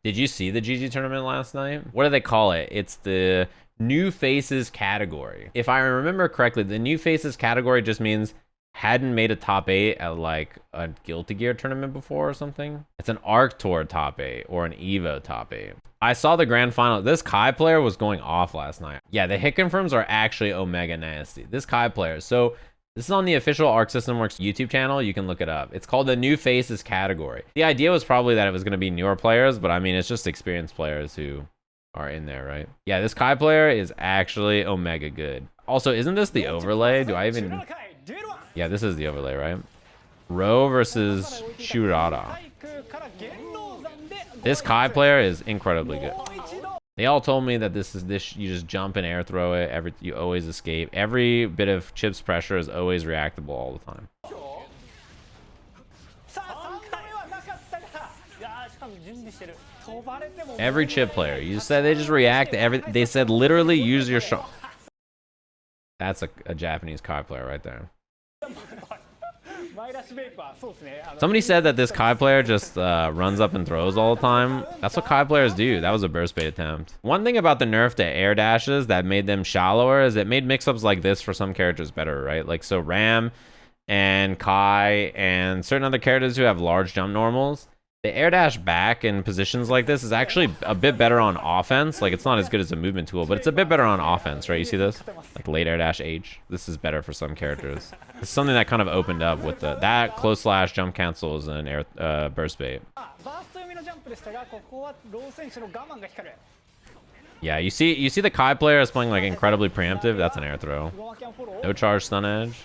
Did you see the GG tournament last night? What do they call it? It's the new faces category. If I remember correctly, the new faces category just means hadn't made a top 8 at like a Guilty Gear tournament before or something. It's an Arc Tour top 8 or an Evo top 8. I saw the grand final. This Kai player was going off last night. Yeah, the hit confirms are actually Omega nasty. This Kai player. So this is on the official Arc System Works YouTube channel. You can look it up. It's called the New Faces category. The idea was probably that it was going to be newer players, but I mean, it's just experienced players who are in there, right? Yeah, this Kai player is actually Omega good. Also, isn't this the overlay? Do I even... Yeah, this is the overlay, right? Ro versus Tyurara. This Kai player is incredibly good. They all told me that this you just jump and air throw it. You always escape. Every bit of Chipp's pressure is always reactable all the time. Every Chipp player, you said they just react to everything. They said literally use your shot. That's a Japanese Kai player right there. Somebody said that this Kai player just runs up and throws all the time. That's what Kai players do. That was a burst bait attempt. One thing about the nerf to air dashes that made them shallower is it made mix-ups like this for some characters better, right? Like so Ram and Kai and certain other characters who have large jump normals, the air dash back in positions like this is actually a bit better on offense. Like it's not as good as a movement tool, but it's a bit better on offense, right? You see this? Like late air dash H. This is better for some characters. It's something that kind of opened up with that close slash jump cancels and air burst bait. Yeah, you see the Kai player is playing like incredibly preemptive. That's an air throw. No charge stun edge.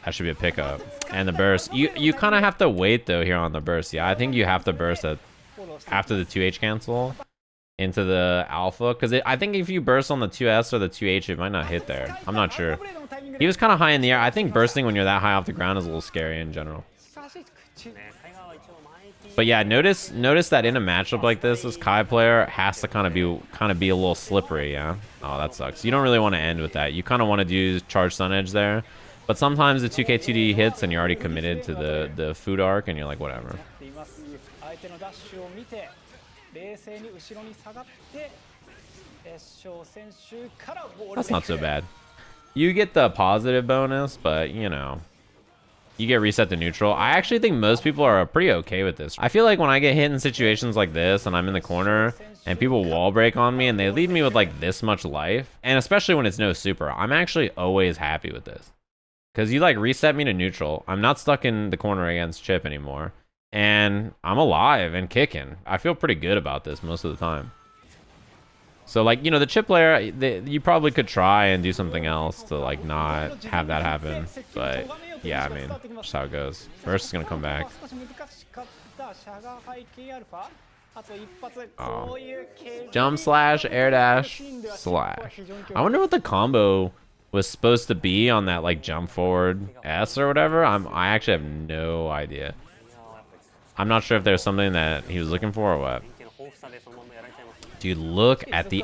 That should be a pickup. And the burst. You kind of have to wait though here on the burst. Yeah, I think you have to burst after the 2H cancel into the alpha. Because I think if you burst on the 2S or the 2H, it might not hit there. I'm not sure. He was kind of high in the air. I think bursting when you're that high off the ground is a little scary in general. But yeah, notice that in a matchup like this Kai player has to kind of be a little slippery, yeah? Oh, that sucks. You don't really want to end with that. You kind of want to do charge stun edge there. But sometimes the 2K2D hits and you're already committed to the food arc and you're like, whatever. That's not so bad. You get the positive bonus, but you know, you get reset to neutral. I actually think most people are pretty okay with this. I feel like when I get hit in situations like this and I'm in the corner and people wall break on me and they leave me with like this much life, and especially when it's no super, I'm actually always happy with this. Because you like reset me to neutral. I'm not stuck in the corner against Chipp anymore. And I'm alive and kicking. I feel pretty good about this most of the time. So like, you know, the Chipp player, you probably could try and do something else to like not have that happen. But yeah, I mean, that's how it goes. First is going to come back. Oh. Jump slash, air dash, slash. I wonder what the combo was supposed to be on that like jump forward S or whatever. I actually have no idea. I'm not sure if there's something that he was looking for or what. Dude, look at the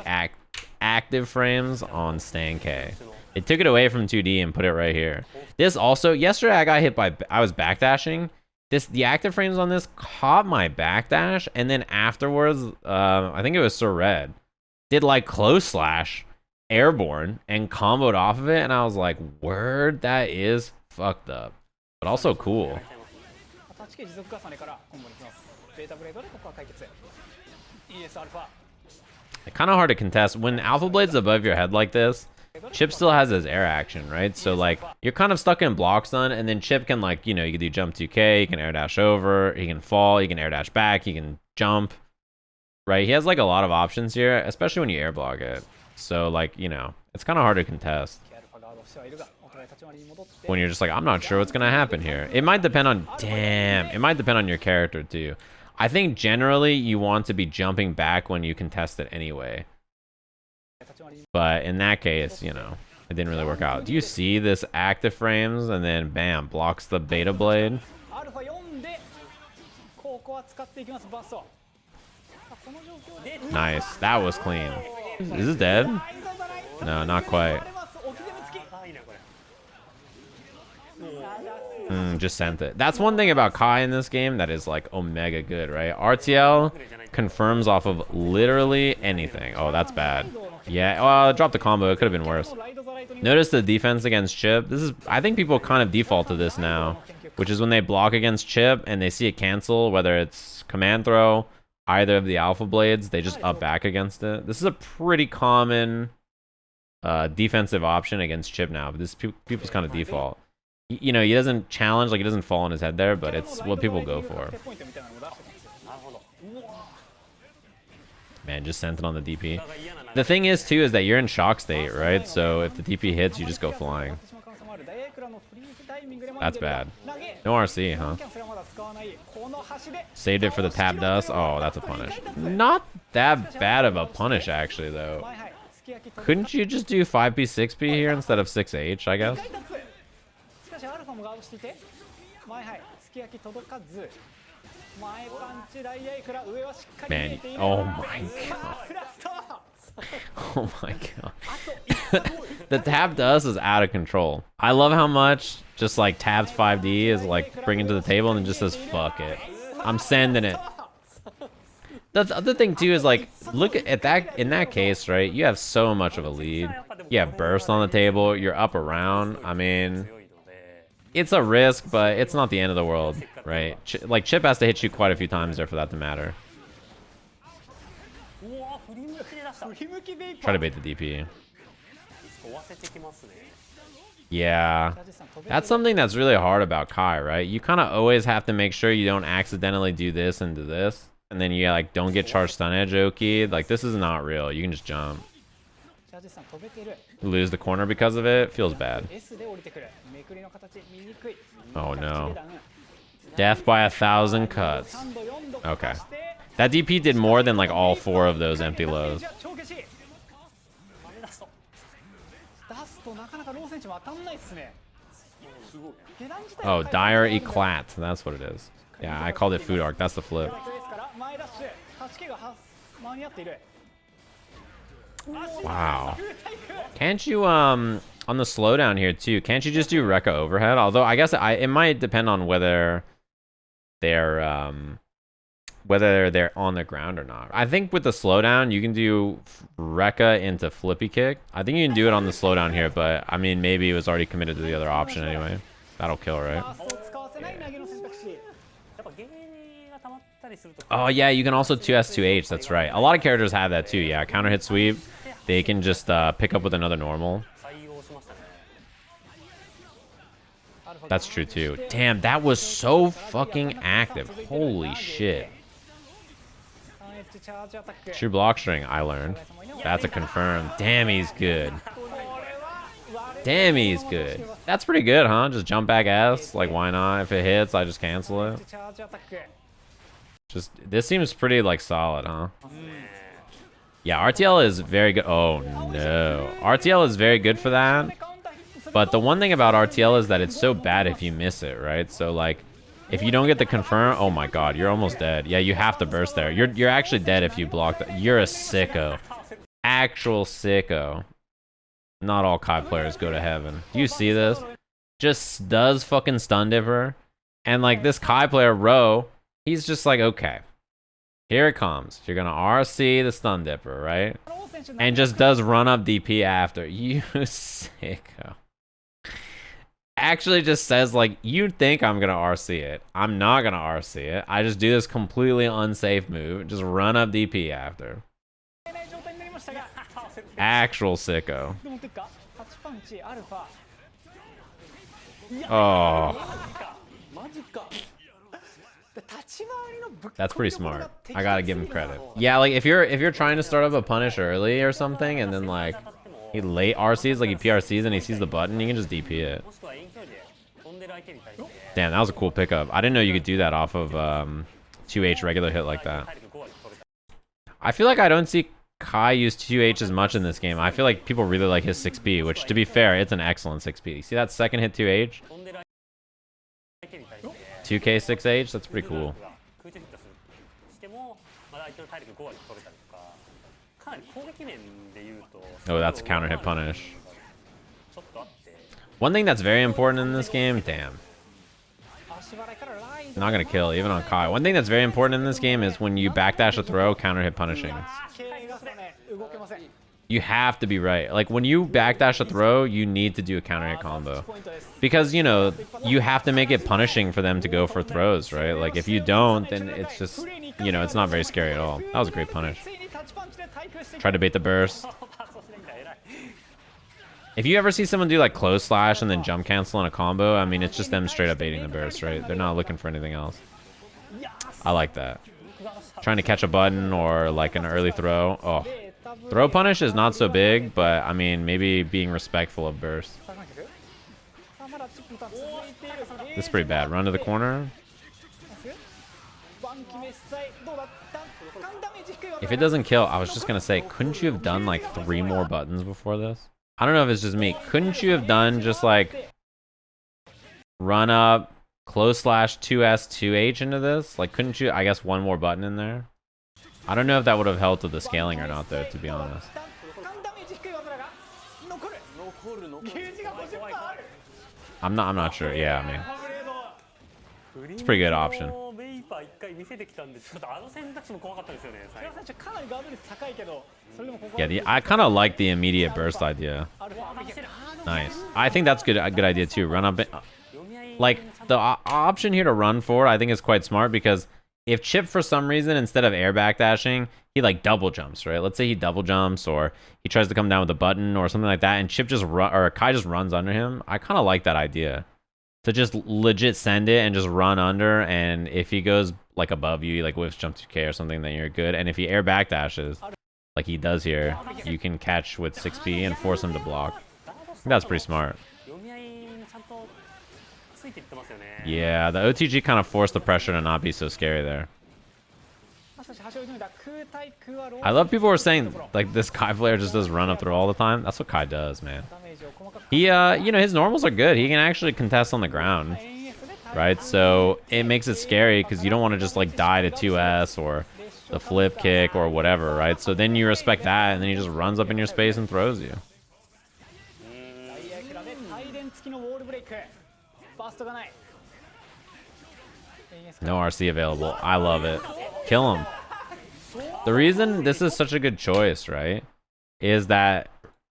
active frames on Stan K. They took it away from 2D and put it right here. This also, yesterday I got hit by, I was backdashing. The active frames on this caught my backdash, and then afterwards, I think it was Sir Red, did like close slash airborne and comboed off of it, and I was like, word, that is fucked up, but also cool. It's kind of hard to contest when Alpha Blade's above your head like this. Chipp still has his air action, right? So like you're kind of stuck in block stun, and then Chipp can, like, you know, you can do jump 2K, he can air dash over, he can fall, he can air dash back, he can jump, right? He has like a lot of options here, especially when you air block it. So like, you know, it's kind of hard to contest when you're just like, I'm not sure what's gonna happen here. It might depend on, it might depend on your character too. I think generally you want to be jumping back when you contest it anyway. But in that case, you know, it didn't really work out. Do you see this active frames and then bam, blocks the beta blade? Nice. That was clean. Is this dead? No, not quite. Just sent it. That's one thing about Kai in this game that is like omega good, right? RTL confirms off of literally anything. Oh, that's bad. Yeah, well, drop the combo. It could have been worse. Notice the defense against Chipp. This is, I think people kind of default to this now, which is when they block against Chipp and they see it cancel, whether it's command throw, either of the alpha blades, they just up back against it. This is a pretty common defensive option against Chipp now, but this people's kind of default. You know, he doesn't challenge, like he doesn't fall on his head there, but it's what people go for. Man, just sent it on the DP. The thing is, too, is that you're in shock state, right? So if the DP hits, you just go flying. That's bad. No RC, huh? Saved it for the tap dust. Oh, that's a punish. Not that bad of a punish, actually, though. Couldn't you just do 5P, 6P here instead of 6H, I guess? Man, oh my god. Oh my god. The tap dust is out of control. I love how much just like tapped 5D is like bringing to the table and it just says fuck it. I'm sending it. The other thing too is like, look at that, in that case, right? You have so much of a lead. You have burst on the table, you're up around. I mean, it's a risk, but it's not the end of the world, right? Like Chipp has to hit you quite a few times there for that to matter. Try to bait the DP. Yeah, that's something that's really hard about Kai, right? You kind of always have to make sure you don't accidentally do this and do this, and then you like don't get charged stun edge Oki. Like this is not real. You can just jump. Lose the corner because of it. Feels bad. Oh no. Death by 1,000 cuts. Okay. That DP did more than like all 4 of those empty lows. Oh, dire eclat. That's what it is. Yeah, I called it food arc. That's the flip. Wow. Can't you, on the slowdown here too, can't you just do Rekka overhead? Although I guess it might depend on whether they're on the ground or not. I think with the slowdown, you can do Rekka into flippy kick. I think you can do it on the slowdown here, but I mean, maybe it was already committed to the other option anyway. That'll kill, right? Yeah. Oh yeah, you can also 2S 2H, that's right. A lot of characters have that too, yeah. Counter hit sweep, they can just pick up with another normal. That's true too. Damn, that was so fucking active. Holy shit. True block string, I learned. That's a confirm. Damn, he's good. Damn, he's good. That's pretty good, huh? Just jump back S. Like, why not? If it hits, I just cancel it. Just, this seems pretty, like, solid, huh? Yeah, RTL is very good. Oh, no. RTL is very good for that. But the one thing about RTL is that it's so bad if you miss it, right? So, like, if you don't get the confirm, oh my god, you're almost dead. Yeah, you have to burst there. You're actually dead if you block that. You're a sicko. Actual sicko. Not all Kai players go to heaven. Do you see this? Just does fucking stun dipper. And like this Kai player, Ro, he's just like, okay, here it comes. You're gonna RC the stun dipper, right? And just does run up DP after. You sicko. Actually just says like, you think I'm gonna RC it. I'm not gonna RC it. I just do this completely unsafe move. Just run up DP after. Actual sicko. Oh. That's pretty smart. I gotta give him credit. Yeah, like if you're trying to start up a punish early or something and then like he late RCs, like he PRCs and he sees the button, you can just DP it. Damn, that was a cool pickup. I didn't know you could do that off of 2H regular hit like that. I feel like I don't see Kai use 2H as much in this game. I feel like people really like his 6P, which to be fair, it's an excellent 6P. See that second hit 2H? 2K 6H? That's pretty cool. Oh, that's a counter hit punish. One thing that's very important in this game, damn. Not gonna kill, even on Kai. One thing that's very important in this game is when you backdash a throw, counter hit punishing. You have to be right. Like, when you backdash a throw, you need to do a counter hit combo. Because, you know, you have to make it punishing for them to go for throws, right? Like, if you don't, then it's just, you know, it's not very scary at all. That was a great punish. Try to bait the burst. If you ever see someone do, like, close slash and then jump cancel in a combo, I mean, it's just them straight up baiting the burst, right? They're not looking for anything else. I like that. Trying to catch a button or, like, an early throw. Oh. Throw punish is not so big, but I mean, maybe being respectful of burst. This is pretty bad. Run to the corner. If it doesn't kill, I was just going to say, couldn't you have done like 3 more buttons before this? I don't know if it's just me. Couldn't you have done just like run up, close slash 2S, 2H into this? Like, couldn't you, I guess, 1 more button in there? I don't know if that would have helped with the scaling or not, though, to be honest. I'm not sure. Yeah, I mean, it's a pretty good option. Yeah, I kind of like the immediate burst idea. Nice. I think that's a good idea too. Run up, like the option here to run forward, I think is quite smart because if Chipp for some reason instead of air backdashing, he like double jumps, right? Let's say he double jumps or he tries to come down with a button or something like that, and Chipp just Kai just runs under him. I kind of like that idea. To just legit send it and just run under, and if he goes like above you, like whiffs jump 2K or something, then you're good. And if he air backdashes, like he does here, you can catch with 6P and force him to block. I think that's pretty smart. Yeah, the OTG kind of forced the pressure to not be so scary there. I love people who are saying like this Kai player just does run up through all the time. That's what Kai does, man. He you know, his normals are good. He can actually contest on the ground, right? So it makes it scary because you don't want to just like die to 2S or the flip kick or whatever, right? So then you respect that, and then he just runs up in your space and throws you. No RC available. I love it. Kill him. The reason this is such a good choice, right, is that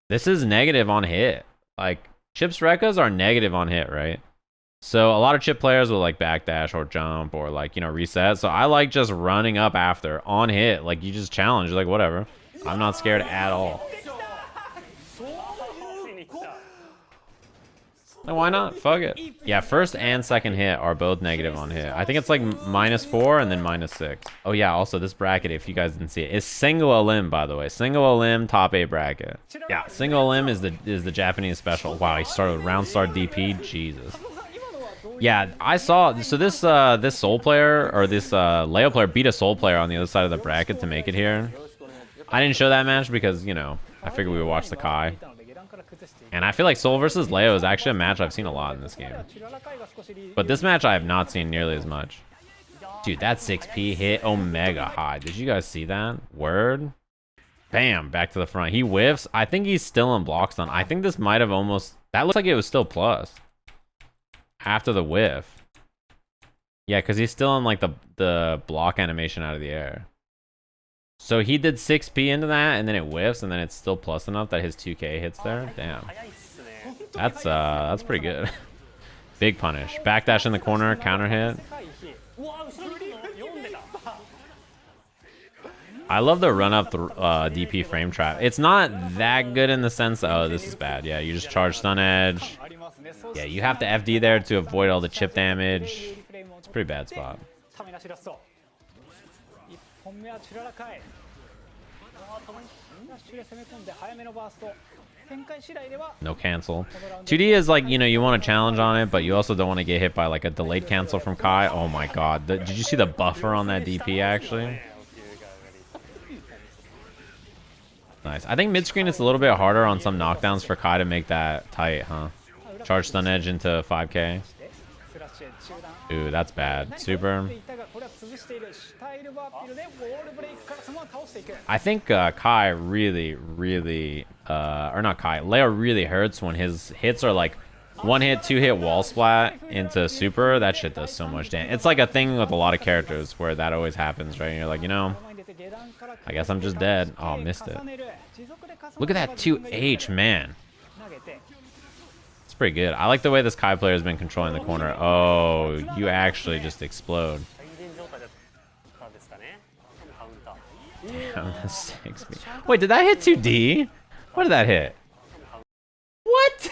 this is negative on hit. Like, Chipp's Rekkas are negative on hit, right? So a lot of Chipp players will like backdash or jump or like, you know, reset. So I like just running up after on hit. Like, you just challenge, like, whatever. I'm not scared at all. No, why not? Fuck it. Yeah, first and second hit are both negative on hit. I think it's like -4 and then -6. Oh yeah, also this bracket, if you guys didn't see it, is single elim, by the way. Single elim top 8 bracket. Yeah, single elim is the Japanese special. Wow, he started with round start DP. Jesus. Yeah, I saw. So this this Soul player or this Leo player beat a Soul player on the other side of the bracket to make it here. I didn't show that match because, you know, I figured we would watch the Kai. And I feel like Soul versus Leo is actually a match I've seen a lot in this game. But this match I have not seen nearly as much. Dude, that 6P hit Omega high. Did you guys see that? Word? Bam, back to the front. He whiffs. I think he's still in block stun. I think this might have almost... That looks like it was still plus. After the whiff. Yeah, because he's still in like the block animation out of the air. So he did 6P into that, and then it whiffs, and then it's still plus enough that his 2K hits there. Damn. That's pretty good. Big punish. Backdash in the corner, counter hit. I love the run up the DP frame trap. It's not that good in the sense that, oh, this is bad. Yeah, you just charge stun edge. Yeah, you have to FD there to avoid all the chip damage. It's a pretty bad spot. No cancel. 2D is like, you know, you want to challenge on it, but you also don't want to get hit by like a delayed cancel from Kai. Oh my god. Did you see the buffer on that DP actually? Nice. I think mid-screen it's a little bit harder on some knockdowns for Kai to make that tight, huh? Charge stun edge into 5K. Ooh, that's bad. Super. I think Kai really, or not Kai, Leo really hurts when his hits are like one hit, two hit wall splat into super. That shit does so much damage. It's like a thing with a lot of characters where that always happens, right? And you're like, you know, I guess I'm just dead. Oh, missed it. Look at that 2H, man. It's pretty good. I like the way this Kai player has been controlling the corner. Oh, you actually just explode. Damn, that's 6B. Wait, did that hit 2D? What did that hit? What?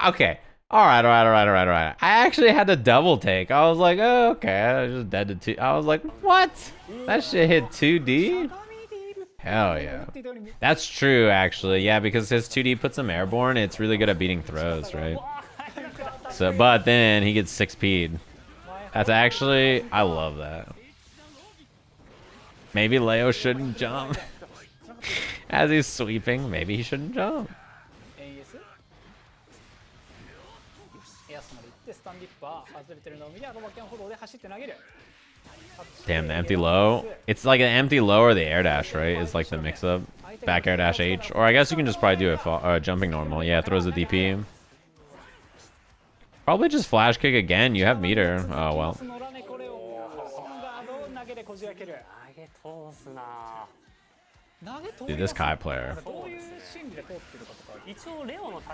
Okay. Alright. I actually had to double take. I was like, oh, okay. I just dead to 2. I was like, what? That shit hit 2D? Hell yeah. That's true, actually. Yeah, because his 2D puts him airborne. It's really good at beating throws, right? So, but then he gets 6P'd. That's actually, I love that. Maybe Leo shouldn't jump. As he's sweeping, maybe he shouldn't jump. Damn, the empty low. It's like an empty low or the air dash, right? It's like the mix up. Back air dash H. Or I guess you can just probably do it jumping normal. Yeah, throws the DP. Probably just flash kick again. You have meter. Oh, well. Dude, this Kai player.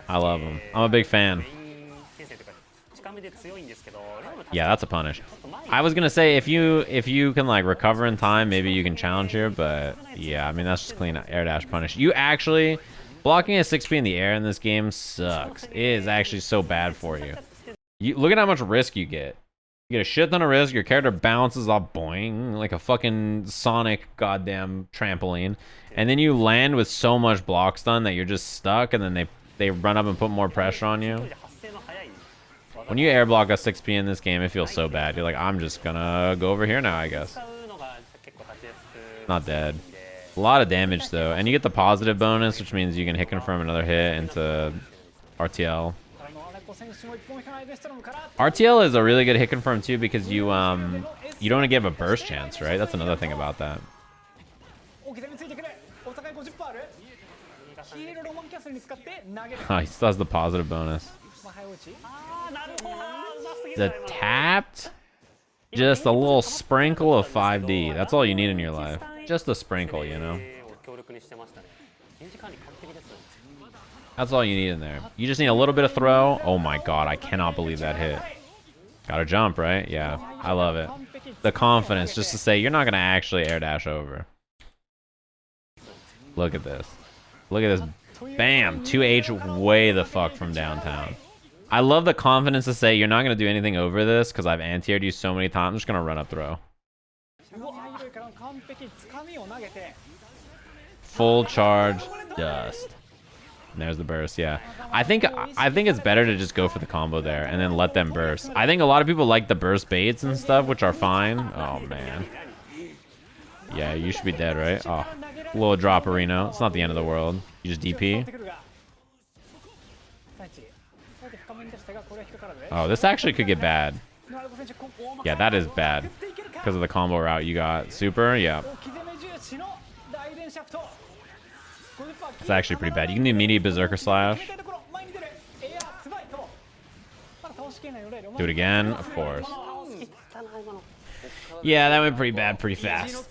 I love him. I'm a big fan. Yeah, that's a punish. I was gonna say if you can like recover in time, maybe you can challenge here, but yeah, I mean that's just clean air dash punish. You actually blocking a 6P in the air in this game sucks. It is actually so bad for you. Look at how much risk you get. You get a shit ton of risk. Your character bounces off boing like a fucking Sonic goddamn trampoline, and then you land with so much block stun that you're just stuck, and then they run up and put more pressure on you. When you air block a 6P in this game, it feels so bad. You're like, I'm just gonna go over here now, I guess. Not dead. A lot of damage though, and you get the positive bonus, which means you can hit confirm another hit into RTL. RTL is a really good hit confirm too because you don't want to give a burst chance, right? That's another thing about that. Oh, he still has the positive bonus. The tapped, just a little sprinkle of 5D. That's all you need in your life. Just a sprinkle, you know. That's all you need in there. You just need a little bit of throw. Oh my god, I cannot believe that hit. Gotta jump, right? Yeah, I love it. The confidence just to say you're not gonna actually air dash over. Look at this. Look at this. Bam! 2H way the fuck from downtown. I love the confidence to say you're not gonna do anything over this because I've anti-aired you so many times. I'm just gonna run up throw. Full charge dust. And there's the burst, yeah. I think it's better to just go for the combo there and then let them burst. I think a lot of people like the burst baits and stuff, which are fine. Oh man. Yeah, you should be dead, right? Oh, little drop Reno. It's not the end of the world. You just DP. Oh, this actually could get bad. Yeah, that is bad. Because of the combo route you got. Super, yeah. It's actually pretty bad. You can do immediate Berserker Slash. Do it again, of course. Yeah, that went pretty bad pretty fast.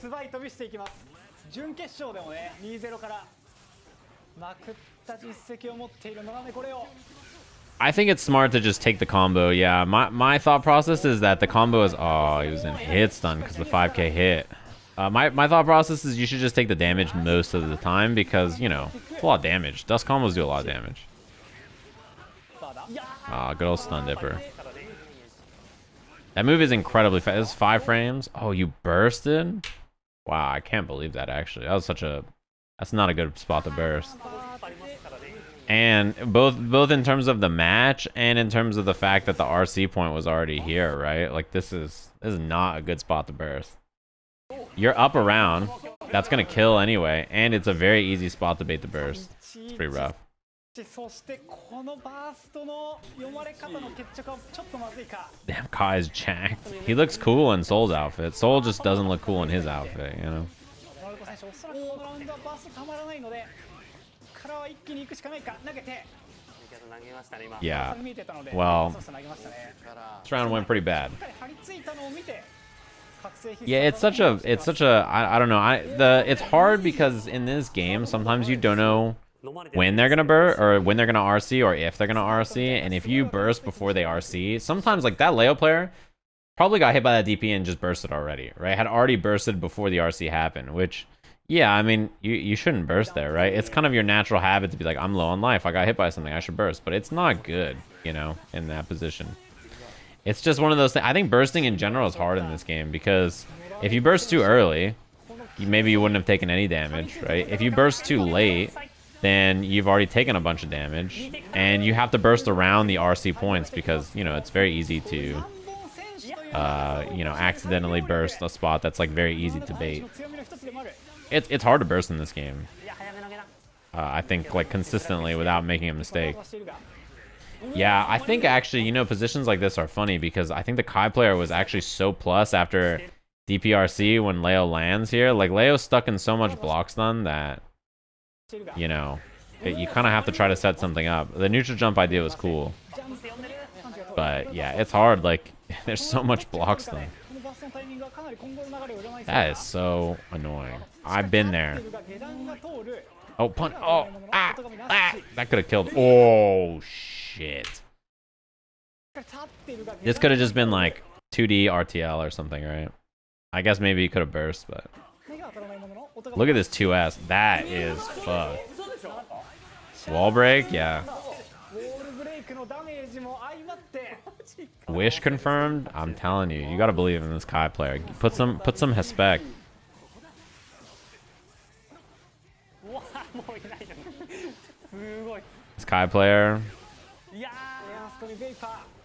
I think it's smart to just take the combo. Yeah, my thought process is that the combo is... Oh, he was in hit stun because the 5K hit. My thought process is you should just take the damage most of the time because, you know, it's a lot of damage. Dust combos do a lot of damage. Ah, good old stun dipper. That move is incredibly fast. It's 5 frames. Oh, you bursted? Wow, I can't believe that actually. That was such a... That's not a good spot to burst. And both in terms of the match and in terms of the fact that the RC point was already here, right? Like this is not a good spot to burst. You're up around. That's gonna kill anyway, and it's a very easy spot to bait the burst. It's pretty rough. Damn, Kai's jacked. He looks cool in Soul's outfit. Soul just doesn't look cool in his outfit, you know? Yeah. Well, this round went pretty bad. Yeah, it's such a I don't know. It's hard because in this game sometimes you don't know when they're gonna burst or when they're gonna RC or if they're gonna RC, and if you burst before they RC, sometimes like that Leo player probably got hit by that DP and just bursted already, right? Had already bursted before the RC happened, which yeah, I mean you shouldn't burst there, right? It's kind of your natural habit to be like, I'm low on life, I got hit by something, I should burst, but it's not good, you know, in that position. It's just one of those things. I think bursting in general is hard in this game because if you burst too early, maybe you wouldn't have taken any damage, right? If you burst too late, then you've already taken a bunch of damage, and you have to burst around the RC points because, you know, it's very easy to, you know, accidentally burst a spot that's like very easy to bait. It's hard to burst in this game. I think like consistently without making a mistake. Yeah, I think actually, you know, positions like this are funny because I think the Kai player was actually so plus after DPRC when Leo lands here. Like, Leo's stuck in so much block stun that, you know, you kind of have to try to set something up. The neutral jump idea was cool. But, yeah, it's hard. Like, there's so much block stun. That is so annoying. I've been there. Oh, punch. Oh, that could have killed. Oh, shit. This could have just been like 2D RTL or something, right? I guess maybe he could have burst, but look at this 2S. That is fucked. Wall break, yeah. Wish confirmed. I'm telling you, you gotta believe in this Kai player. Put some respect. This Kai player.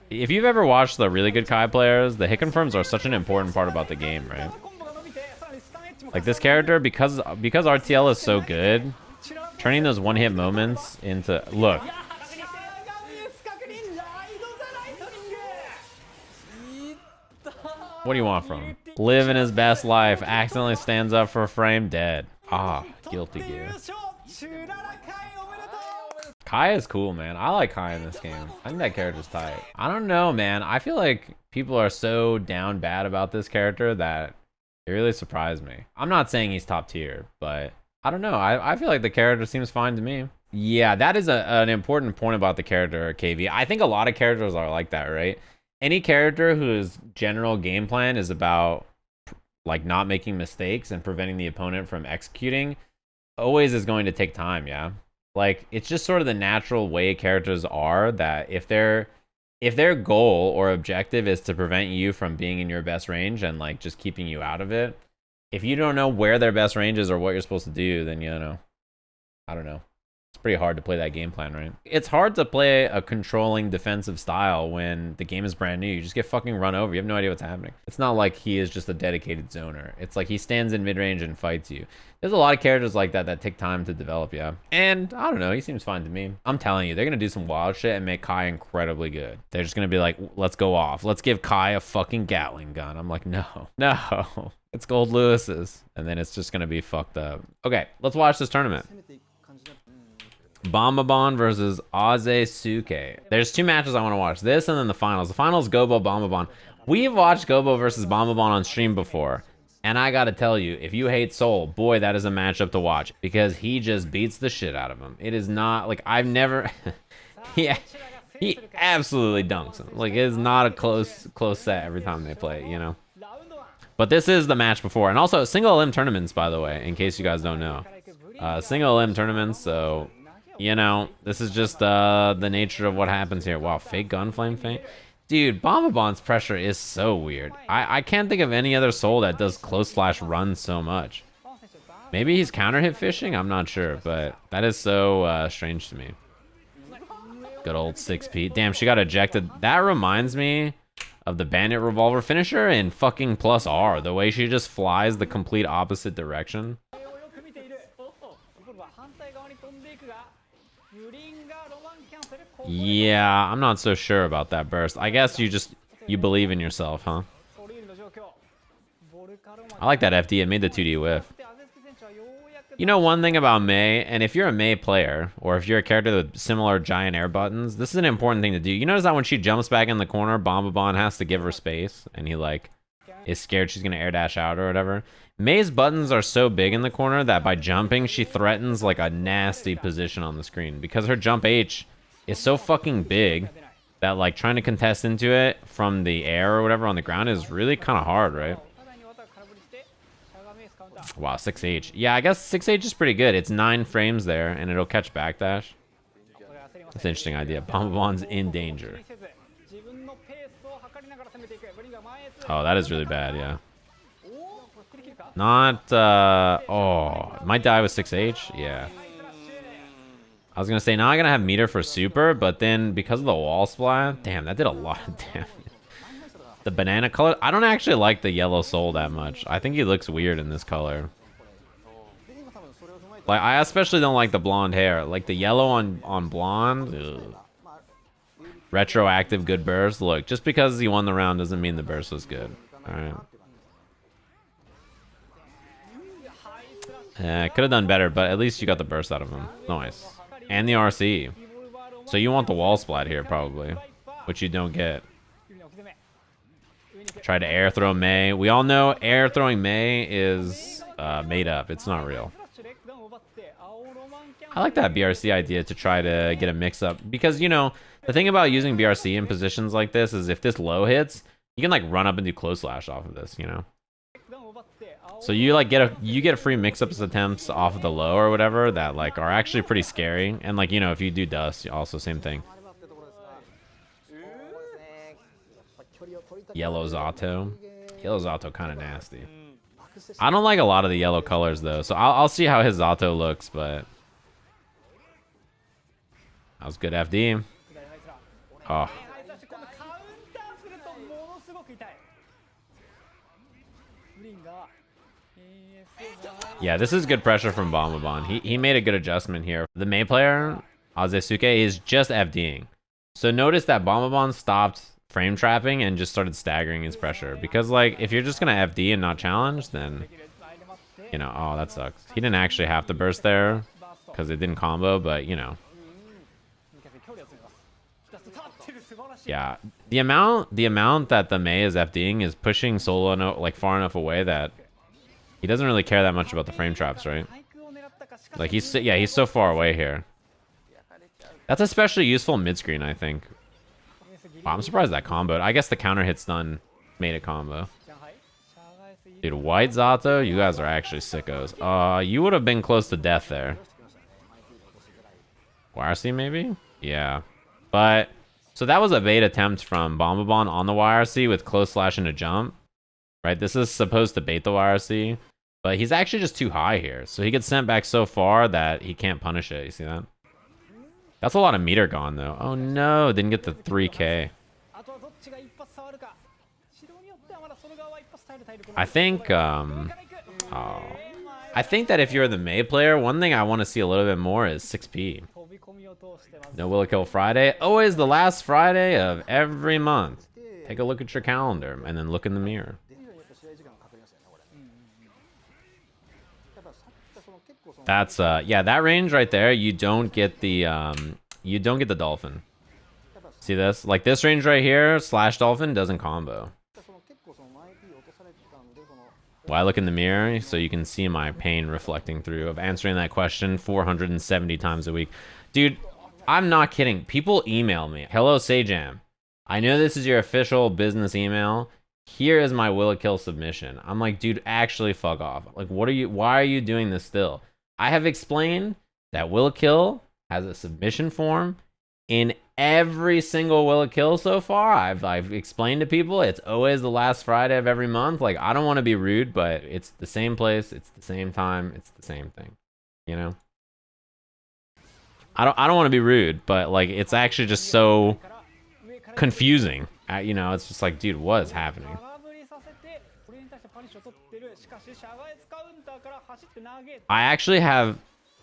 If you've ever watched the really good Kai players, the hit confirms are such an important part about the game, right? Like this character, because RTL is so good, turning those one-hit moments into... Look. What do you want from him? Living his best life, accidentally stands up for a frame, dead. Ah, guilty gear. Kai is cool, man. I like Kai in this game. I think that character's tight. I don't know, man. I feel like people are so down bad about this character that it really surprised me. I'm not saying he's top tier, but I don't know. I feel like the character seems fine to me. Yeah, that is an important point about the character, KV. I think a lot of characters are like that, right? Any character whose general game plan is about like not making mistakes and preventing the opponent from executing always is going to take time, yeah? Like, it's just sort of the natural way characters are, that if their goal or objective is to prevent you from being in your best range and like just keeping you out of it, if you don't know where their best range is or what you're supposed to do, then, you know, I don't know. It's pretty hard to play that game plan, right? It's hard to play a controlling defensive style when the game is brand new. You just get fucking run over. You have no idea what's happening. It's not like he is just a dedicated zoner. It's like he stands in mid-range and fights you. There's a lot of characters like that that take time to develop, yeah. And I don't know, he seems fine to me. I'm telling you, they're gonna do some wild shit and make Kai incredibly good. They're just gonna be like, let's go off. Let's give Kai a fucking Gatling gun. I'm like, no. It's Gold Lewis's. And then it's just gonna be fucked up. Okay, let's watch this tournament. BNBBN versus Azesuke. There's two matches I want to watch. This and then the finals. The finals, Gobou, BNBBN. We've watched Gobou versus BNBBN on stream before. And I gotta tell you, if you hate Soul, boy, that is a matchup to watch. Because he just beats the shit out of him. It is not, like, I've never... Yeah, he absolutely dunks him. Like, it's not a close set every time they play, you know? But this is the match before. And also, single LM tournaments, by the way, in case you guys don't know. Single LM tournaments, so... You know, this is just the nature of what happens here. Wow, fake gunflame feint. Dude, BNBBN's pressure is so weird. I can't think of any other Soul that does close/run so much. Maybe he's counter hit fishing? I'm not sure, but that is so strange to me. Good old 6P. Damn, she got ejected. That reminds me of the Bandit Revolver finisher in fucking plus R. The way she just flies the complete opposite direction. Yeah, I'm not so sure about that burst. I guess you believe in yourself, huh? I like that FD. It made the 2D whiff. You know one thing about Mei, and if you're a Mei player, or if you're a character with similar giant air buttons, this is an important thing to do. You notice that when she jumps back in the corner, BNBBN has to give her space, and he like is scared she's gonna air dash out or whatever. Mei's buttons are so big in the corner that by jumping, she threatens like a nasty position on the screen because her jump H is so fucking big that like trying to contest into it from the air or whatever on the ground is really kind of hard, right? Wow, 6H. Yeah, I guess 6H is pretty good. It's 9 frames there, and it'll catch backdash. That's an interesting idea. BNBBN's in danger. Oh, that is really bad, yeah. Not, oh, it might die with 6H? Yeah. I was gonna say, now I'm gonna have meter for super, but then because of the wall splat, damn, that did a lot of damage. The banana color, I don't actually like the yellow soul that much. I think he looks weird in this color. Like, I especially don't like the blonde hair. Like, the yellow on blonde, ugh. Retroactive good burst. Look, just because he won the round doesn't mean the burst was good. Alright. Yeah, could have done better, but at least you got the burst out of him. Nice. And the RC. So you want the wall splat here, probably. Which you don't get. Try to air throw Mei. We all know air throwing Mei is made up. It's not real. I like that BRC idea to try to get a mix-up. Because, you know, the thing about using BRC in positions like this is if this low hits, you can, like, run up and do close slash off of this, you know? So you, like, get a free mix-ups attempts off of the low or whatever that, like, are actually pretty scary. And, like, you know, if you do dust, also same thing. Yellow Zato. Yellow Zato kind of nasty. I don't like a lot of the yellow colors though, so I'll see how his Zato looks, but that was good FD. Oh. Yeah, this is good pressure from BNBBN. He made a good adjustment here. The Mei player, Azesuke, is just FDing. So notice that BNBBN stopped frame trapping and just started staggering his pressure, because like if you're just gonna FD and not challenge, then you know, oh, that sucks. He didn't actually have to burst there because it didn't combo, but you know, yeah, the amount that the Mei is FDing is pushing Solo like far enough away that he doesn't really care that much about the frame traps, right? Like he's so far away here. That's especially useful mid screen, I think. Wow, I'm surprised that comboed. I guess the counter hit stun made it combo. Dude, white Zato, you guys are actually sickos. You would have been close to death there. YRC maybe? Yeah. But, so that was a bait attempt from BNBBN on the YRC with close slash and a jump. Right, this is supposed to bait the YRC. But he's actually just too high here. So he gets sent back so far that he can't punish it. You see that? That's a lot of meter gone, though. Oh, no. Didn't get the 3K. I think, I think that if you're the Mei player, one thing I want to see a little bit more is 6P. No Will It Kill Friday. Always the last Friday of every month. Take a look at your calendar and then look in the mirror. That's yeah, that range right there, you don't get the dolphin. See this? Like this range right here, slash dolphin doesn't combo. Why look in the mirror? So you can see my pain reflecting through of answering that question 470 times a week. Dude, I'm not kidding. People email me. Hello, Sajam. I know this is your official business email. Here is my Will It Kill submission. I'm like, dude, actually fuck off. Like, why are you doing this still? I have explained that Will It Kill has a submission form in every single Will It Kill so far. I've explained to people it's always the last Friday of every month. Like, I don't want to be rude, but it's the same place, it's the same time, it's the same thing. You know? I don't want to be rude, but like it's actually just so confusing. You know, it's just like, dude, what is happening? I actually have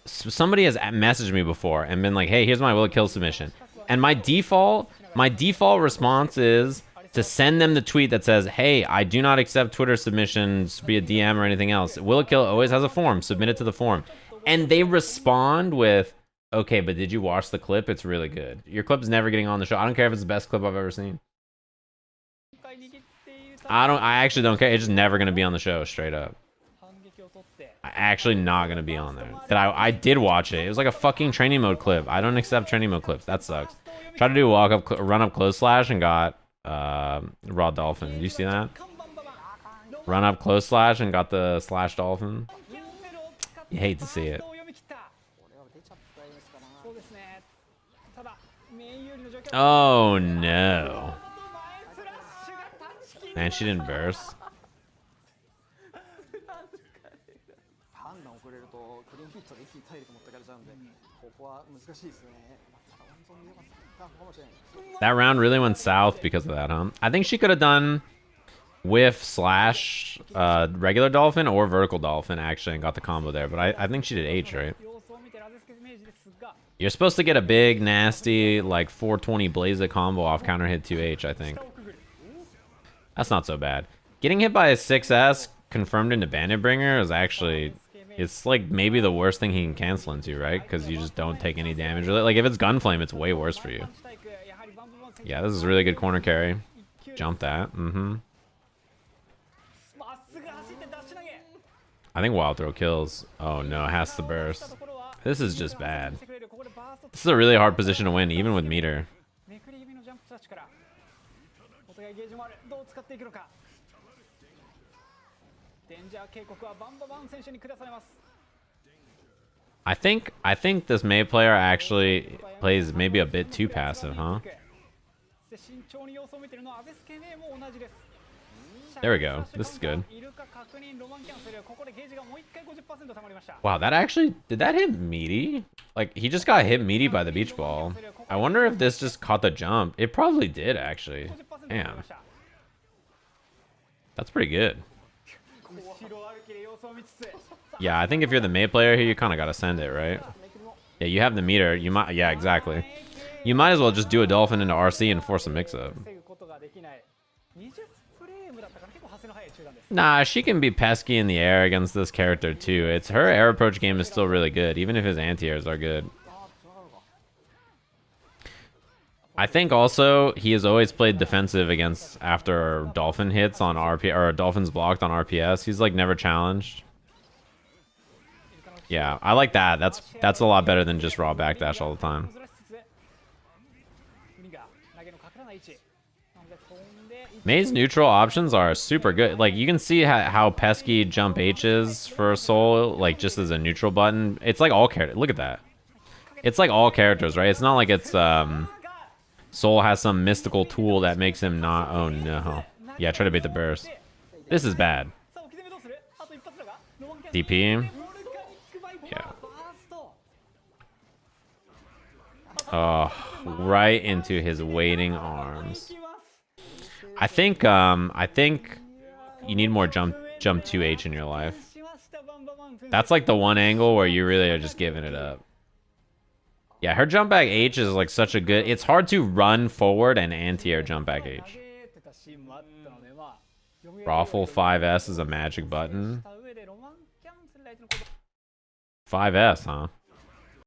somebody has messaged me before and been like, hey, here's my Will It Kill submission, and my default response is, to send them the tweet that says, hey, I do not accept Twitter submissions via DM or anything else. Will It Kill always has a form. Submit it to the form. And they respond with, okay, but did you watch the clip? It's really good. Your clip's never getting on the show. I don't care if it's the best clip I've ever seen. I actually don't care. It's just never gonna be on the show, straight up. Actually not gonna be on there. That I did watch it. It was like a fucking training mode clip. I don't accept training mode clips. That sucks. Tried to do a run up close slash and got raw dolphin. Do you see that? Run up close slash and got the slash dolphin. You hate to see it. Oh no. Man, she didn't burst. That round really went south because of that, huh? I think she could have done whiff slash regular dolphin or vertical dolphin actually and got the combo there, but I think she did H, right? You're supposed to get a big nasty like 420 blaze it combo off counter hit 2H, I think. That's not so bad. Getting hit by a 6S confirmed into Bandit Bringer is actually, it's like maybe the worst thing he can cancel into, right? Because you just don't take any damage. Like if it's Gunflame, it's way worse for you. Yeah, this is really good corner carry. Jump that. I think Wild Throw kills. Oh no, it has to burst. This is just bad. This is a really hard position to win, even with meter. I think this Mei player actually plays maybe a bit too passive, huh? There we go. This is good. Wow, that actually... Did that hit meaty? Like, he just got hit meaty by the beach ball. I wonder if this just caught the jump. It probably did, actually. Damn. That's pretty good. Yeah, I think if you're the Mei player here, you kind of got to send it, right? Yeah, you have the meter. You might... Yeah, exactly. You might as well just do a dolphin into RC and force a mix-up. Nah, she can be pesky in the air against this character too. It's her air approach game is still really good, even if his anti-airs are good. I think also he has always played defensive against after dolphin hits on RP or dolphins blocked on RPS. He's like never challenged. Yeah, I like that. That's a lot better than just raw backdash all the time. Mei's neutral options are super good. Like, you can see how pesky jump H is for Soul, like, just as a neutral button. It's like all characters. Look at that. It's like all characters, right? It's not like it's, Soul has some mystical tool that makes him not... Oh, no. Yeah, try to bait the burst. This is bad. DP. Yeah. Oh, right into his waiting arms. I think you need more jump 2H in your life. That's like the one angle where you really are just giving it up. Yeah, her jump back H is like such a good... It's hard to run forward and anti-air jump back H. Raffle 5S is a magic button. 5S, huh?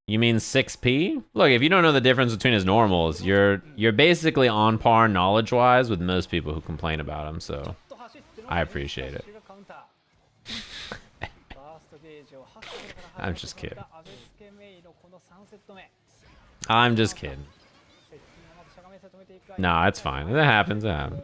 You mean 6P? Look, if you don't know the difference between his normals, you're basically on par knowledge-wise with most people who complain about him, so I appreciate it. I'm just kidding. I'm just kidding. Nah, it's fine. It happens. It happens.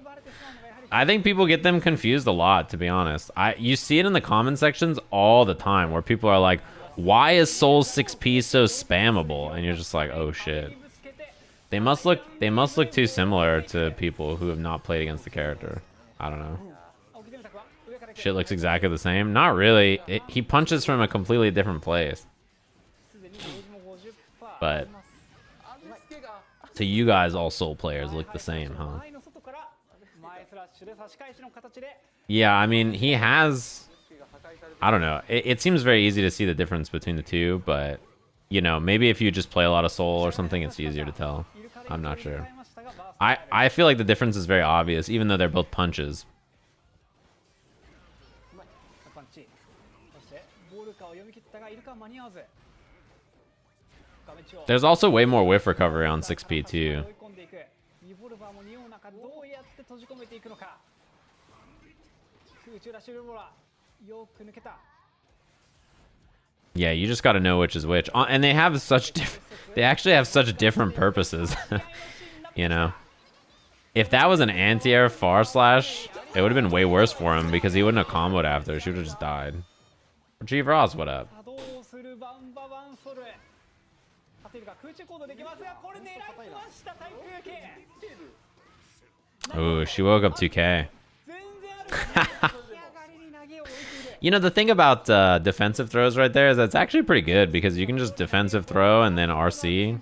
I think people get them confused a lot, to be honest. You see it in the comment sections all the time where people are like, why is Soul 6P so spammable? And you're just like, oh shit. They must look too similar to people who have not played against the character. I don't know. Shit looks exactly the same. Not really. He punches from a completely different place. But to you guys, all Soul players look the same, huh? Yeah, I mean, he has... I don't know. It seems very easy to see the difference between the two, but, you know, maybe if you just play a lot of Soul or something, it's easier to tell. I'm not sure. I feel like the difference is very obvious, even though they're both punches. There's also way more whiff recovery on 6P too. Yeah, you just got to know which is which. And they have such they actually have such different purposes. You know, if that was an anti-air far slash, it would have been way worse for him because he wouldn't have comboed after. She would have just died. G-Ross, what up? Ooh, she woke up 2K. You know, the thing about defensive throws right there is that's actually pretty good because you can just defensive throw and then RC.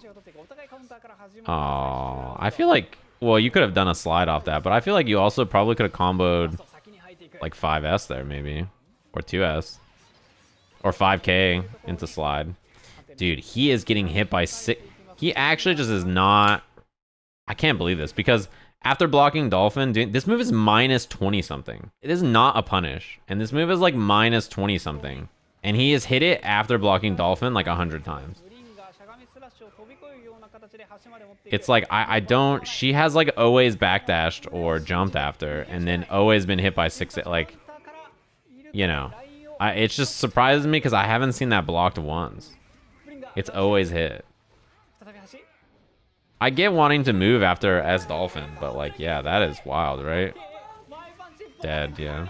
Oh, I feel like, well, you could have done a slide off that, but I feel like you also probably could have comboed like 5S there maybe, or 2S, or 5K into slide. Dude, he is getting hit by 6. He actually just is not. I can't believe this because after blocking Dolphin, this move is minus 20 something. It is not a punish, and this move is like minus 20 something, and he has hit it after blocking Dolphin like 100 times. It's like I don't. She has like always backdashed or jumped after, and then always been hit by 6. Like, you know, it just surprises me because I haven't seen that blocked once. It's always hit. I get wanting to move after S Dolphin, but like, yeah, that is wild, right? Dead, yeah.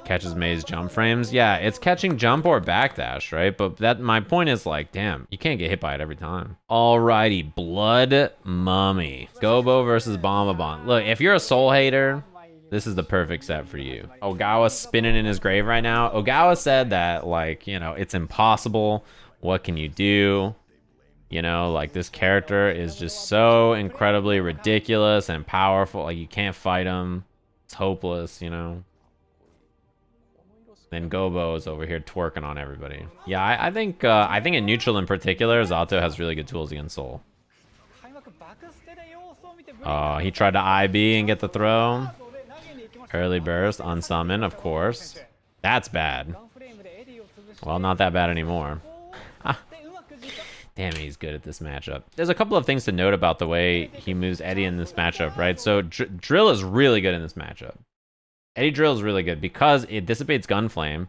Catches May's jump frames. Yeah, it's catching jump or backdash, right? But that my point is like, damn, you can't get hit by it every time. Alrighty, Blood Mummy. Gobou versus Bombabon. Look, if you're a soul hater, this is the perfect set for you. Ogawa's spinning in his grave right now. Ogawa said that, like, you know, it's impossible. What can you do? You know, like, this character is just so incredibly ridiculous and powerful. Like, you can't fight him. It's hopeless, you know? Then Gobou is over here twerking on everybody. Yeah, I think in neutral in particular, Zato has really good tools against Soul. He tried to IB and get the throw. Early burst, unsummon, of course. That's bad. Well, not that bad anymore. Damn, he's good at this matchup. There's a couple of things to note about the way he moves Eddie in this matchup, right? So Drill is really good in this matchup. Eddie Drill is really good because it dissipates Gunflame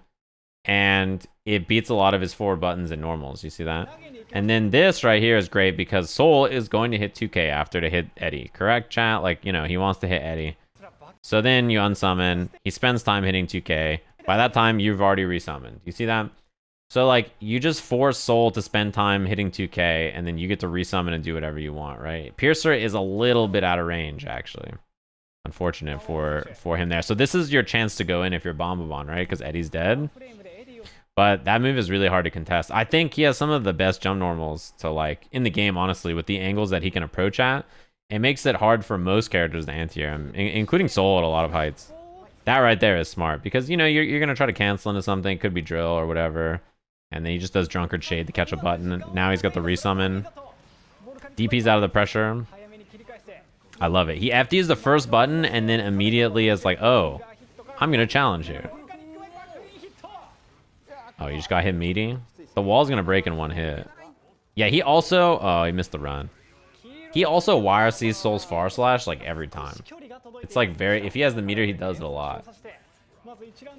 and it beats a lot of his forward buttons and normals. You see that? And then this right here is great because Soul is going to hit 2K after to hit Eddie. Correct, chat? Like, you know, he wants to hit Eddie. So then you unsummon. He spends time hitting 2K. By that time, you've already resummoned. You see that? So, like, you just force Soul to spend time hitting 2K, and then you get to resummon and do whatever you want, right? Piercer is a little bit out of range, actually. Unfortunate for him there. So this is your chance to go in if you're Bombabon, right? Because Eddie's dead. But that move is really hard to contest. I think he has some of the best jump normals to, like, in the game, honestly, with the angles that he can approach at. It makes it hard for most characters to anti-air him, including Soul at a lot of heights. That right there is smart because, you know, you're going to try to cancel into something. Could be Drill or whatever. And then he just does Drunkard Shade to catch a button. Now he's got the resummon. DP's out of the pressure. I love it. He FDs the first button and then immediately is like, oh, I'm going to challenge here. Oh, he just got hit meaty. The wall's going to break in one hit. Yeah, he also... Oh, he missed the run. He also wire sees Soul's far slash like every time. It's like very... If he has the meter, he does it a lot.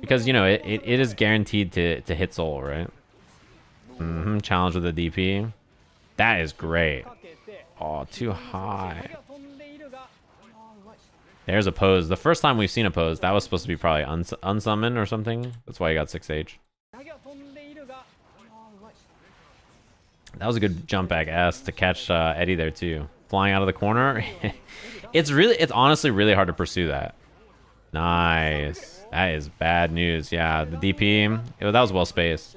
Because, you know, it is guaranteed to hit Soul, right? Challenge with the DP. That is great. Oh, too high. There's a pose. The first time we've seen a pose, that was supposed to be probably unsummon or something. That's why he got 6H. That was a good jump back S to catch Eddie there too. Flying out of the corner. It's honestly really hard to pursue that. Nice. That is bad news. Yeah, the DP, that was well spaced.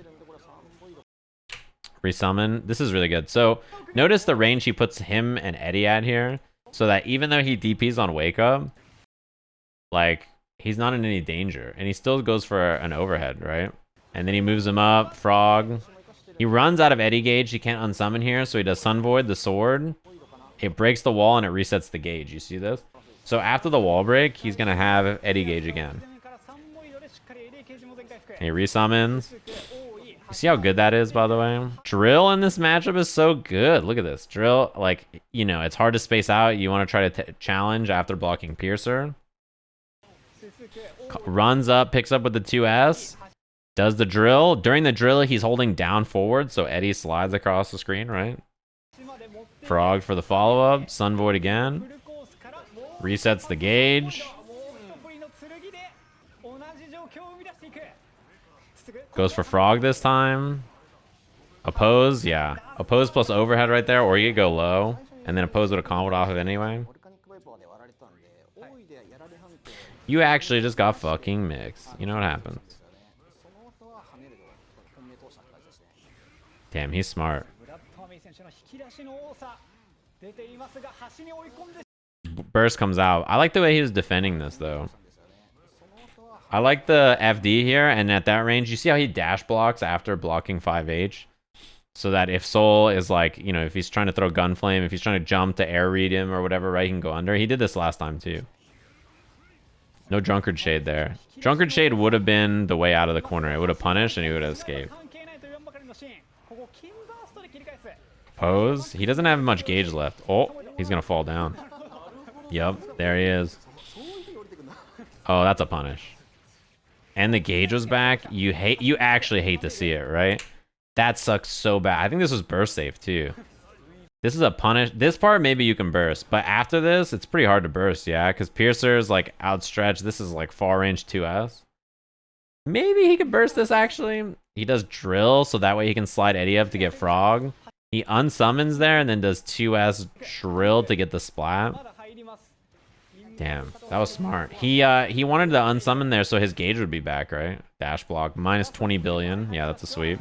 Resummon. This is really good. So notice the range he puts him and Eddie at here. So that even though he DPs on Wake Up, like, he's not in any danger. And he still goes for an overhead, right? And then he moves him up. Frog. He runs out of Eddy gauge. He can't unsummon here, so he does Sun Void, the sword. It breaks the wall and it resets the gauge. You see this? So after the wall break, he's going to have Eddy gauge again. He resummons. You see how good that is, by the way? Drill in this matchup is so good. Look at this. Drill, like, you know, it's hard to space out. You want to try to challenge after blocking Piercer. Runs up, picks up with the 2S. Does the drill. During the drill, he's holding down forward, so Eddy slides across the screen, right? Frog for the follow-up. Sun Void again. Resets the gauge. Goes for Frog this time. Oppose, yeah. Oppose plus overhead right there, or you could go low. And then Oppose would have comboed off of anyway. You actually just got fucking mixed. You know what happens. Damn, he's smart. Burst comes out. I like the way he was defending this, though. I like the FD here, and at that range, you see how he dash blocks after blocking 5H? So that if Soul is like, you know, if he's trying to throw Gunflame, if he's trying to jump to air read him or whatever, right, he can go under. He did this last time, too. No Drunkard Shade there. Drunkard Shade would have been the way out of the corner. It would have punished, and he would have escaped. Pose. He doesn't have much gauge left. Oh, he's going to fall down. Yup, there he is. Oh, that's a punish. And the gauge was back. You actually hate to see it, right? That sucks so bad. I think this was burst safe too. This is a punish. This part maybe you can burst, but after this, it's pretty hard to burst, yeah? Because Piercer is like outstretched. This is like far range 2S. Maybe he could burst this actually. He does drill, so that way he can slide Eddy up to get Frog. He unsummons there and then does 2S drill to get the splat. Damn, that was smart. He wanted to unsummon there so his gauge would be back, right? Dash block, minus 20 billion. Yeah, that's a sweep.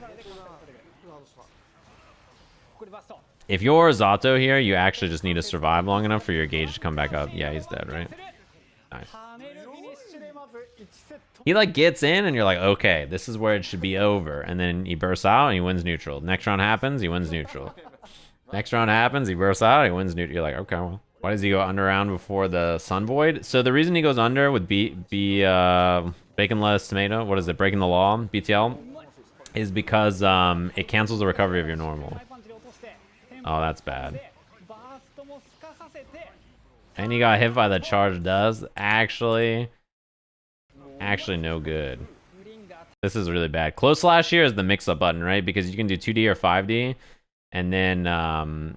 If you're Zato here, you actually just need to survive long enough for your gauge to come back up. Yeah, he's dead, right? Nice. He like gets in and you're like, okay, this is where it should be over. And then he bursts out and he wins neutral. Next round happens, he wins neutral. Next round happens, he bursts out, he wins neutral. You're like, okay, well. Why does he go under round before the Sun Void? So the reason he goes under with bacon, lettuce, tomato, what is it, breaking the law, BTL, is because it cancels the recovery of your normal. Oh, that's bad. And he got hit by the charge dust. Actually no good. This is really bad. Close slash here is the mix-up button, right? Because you can do 2D or 5D. And then...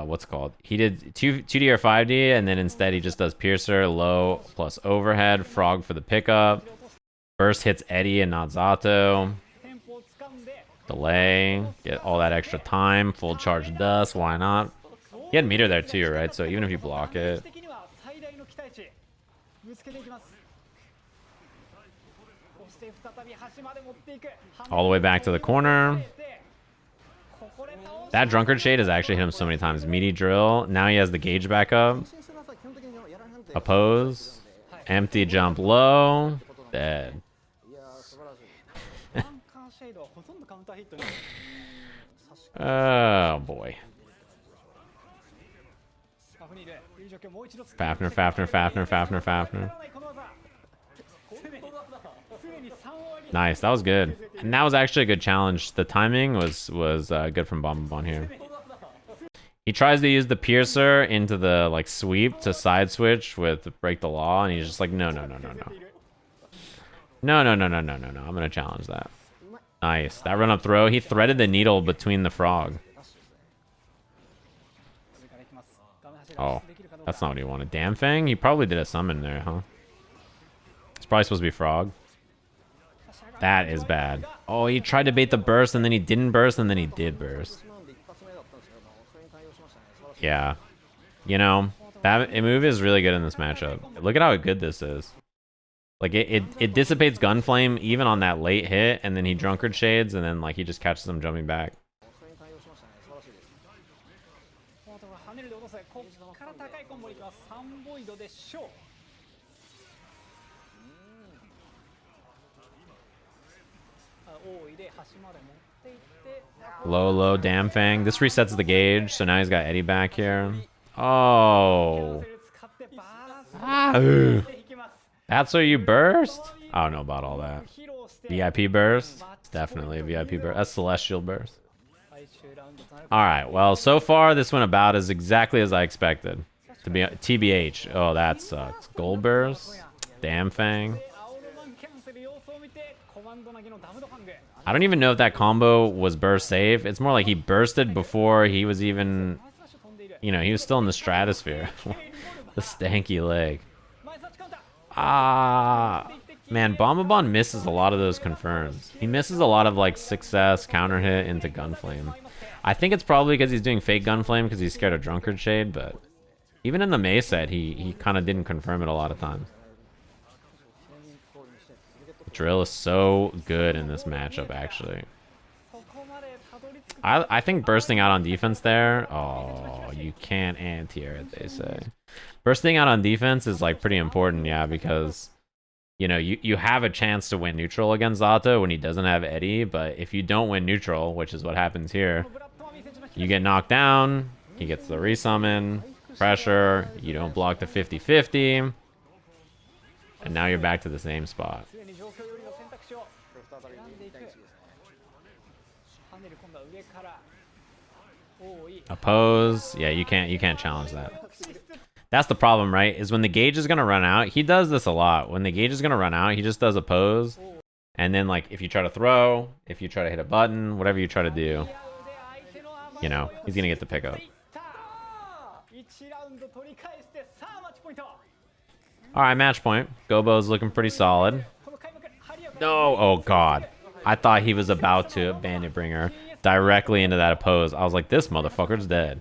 what's it called? He did 2D or 5D, and then instead he just does Piercer, low, plus overhead, Frog for the pickup. Burst hits Eddy and not Zato. Delay, get all that extra time, full charge dust, why not? He had meter there too, right? So even if you block it. All the way back to the corner. That Drunkard Shade has actually hit him so many times. Meaty drill. Now he has the gauge back up. Oppose. Empty jump low. Dead. Oh boy. Fafner. Nice, that was good. And that was actually a good challenge. The timing was good from Bombabon here. He tries to use the Piercer into the like sweep to side switch with break the law, and he's just like, no. I'm gonna challenge that. Nice. That run up throw. He threaded the needle between the Frog. Oh, that's not what he wanted. Damn Fang? He probably did a summon there, huh? It's probably supposed to be Frog. That is bad. Oh, he tried to bait the burst, and then he didn't burst, and then he did burst. Yeah. You know, that move is really good in this matchup. Look at how good this is. Like, it dissipates Gunflame even on that late hit, and then he Drunkard Shades, and then, like, he just catches him jumping back. Low, damn fang. This resets the gauge, so now he's got Eddie back here. Oh. Ah. That's where you burst? I don't know about all that. VIP burst? It's definitely a VIP burst. That's Celestial burst. Alright, well, so far this went about as exactly as I expected. To be TBH. Oh, that sucks. Gold burst? Damn fang. I don't even know if that combo was burst safe. It's more like he bursted before he was even... You know, he was still in the stratosphere. The stanky leg. Ah, man, Bombabon misses a lot of those confirms. He misses a lot of like success counter hit into Gunflame. I think it's probably because he's doing fake Gunflame because he's scared of Drunkard Shade, but even in the May set, he kind of didn't confirm it a lot of times. Drill is so good in this matchup, actually. I think bursting out on defense there, oh, you can't anti-air it, they say. Bursting out on defense is like pretty important, yeah, because you know you have a chance to win neutral against Zato when he doesn't have Eddie, but if you don't win neutral, which is what happens here, you get knocked down, he gets the resummon, pressure, you don't block the 50-50, and now you're back to the same spot. Oppose, yeah, you can't challenge that. That's the problem, right? Is when the gauge is gonna run out, he does this a lot. When the gauge is gonna run out, he just does oppose, and then like if you try to throw, if you try to hit a button, whatever you try to do, you know, he's gonna get the pickup. All right, match point. Gobou's looking pretty solid. No, oh god, I thought he was about to Bandit Bringer directly into that oppose. I was like, this motherfucker's dead.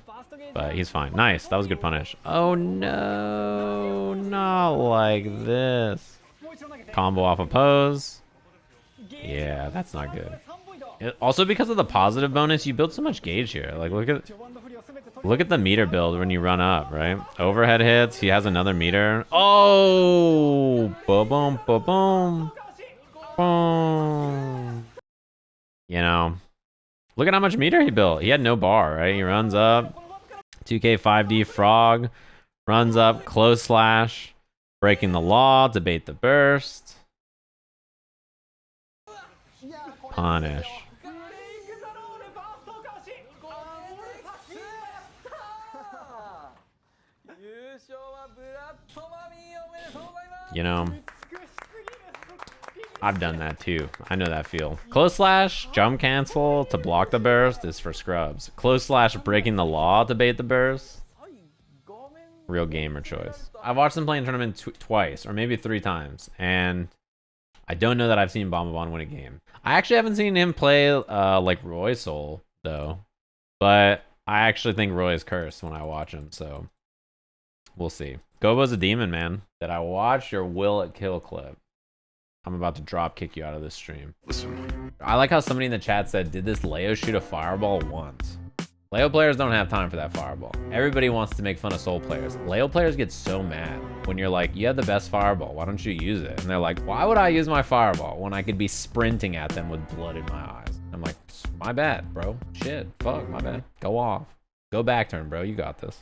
But he's fine. Nice. That was a good punish. Oh no. Not like this. Combo off oppose. Yeah, that's not good. Also, because of the positive bonus, you build so much gauge here. Like, look at the meter build when you run up, right? Overhead hits. He has another meter. Oh! Boom, boom, boom, boom. You know, look at how much meter he built. He had no bar, right? He runs up. 2K 5D frog. Runs up. Close slash. Breaking the law. Debate the burst. Punish. You know, I've done that too. I know that feel. Close slash, jump cancel to block the burst is for scrubs. Close slash, breaking the law to bait the burst. Real gamer choice. I've watched him play in tournament twice, or maybe 3 times, and I don't know that I've seen Bombabon win a game. I actually haven't seen him play like Roy Soul, though. But I actually think Roy is cursed when I watch him, so we'll see. Gobou's a demon, man. Did I watch your Will It Kill clip? I'm about to drop kick you out of this stream. Listen. I like how somebody in the chat said, did this Leo shoot a fireball once? Leo players don't have time for that fireball. Everybody wants to make fun of Soul players. Leo players get so mad when you're like, you have the best fireball, why don't you use it? And they're like, why would I use my fireball when I could be sprinting at them with blood in my eyes? I'm like, my bad, bro. Shit, fuck, my bad. Go off. Go back turn, bro. You got this.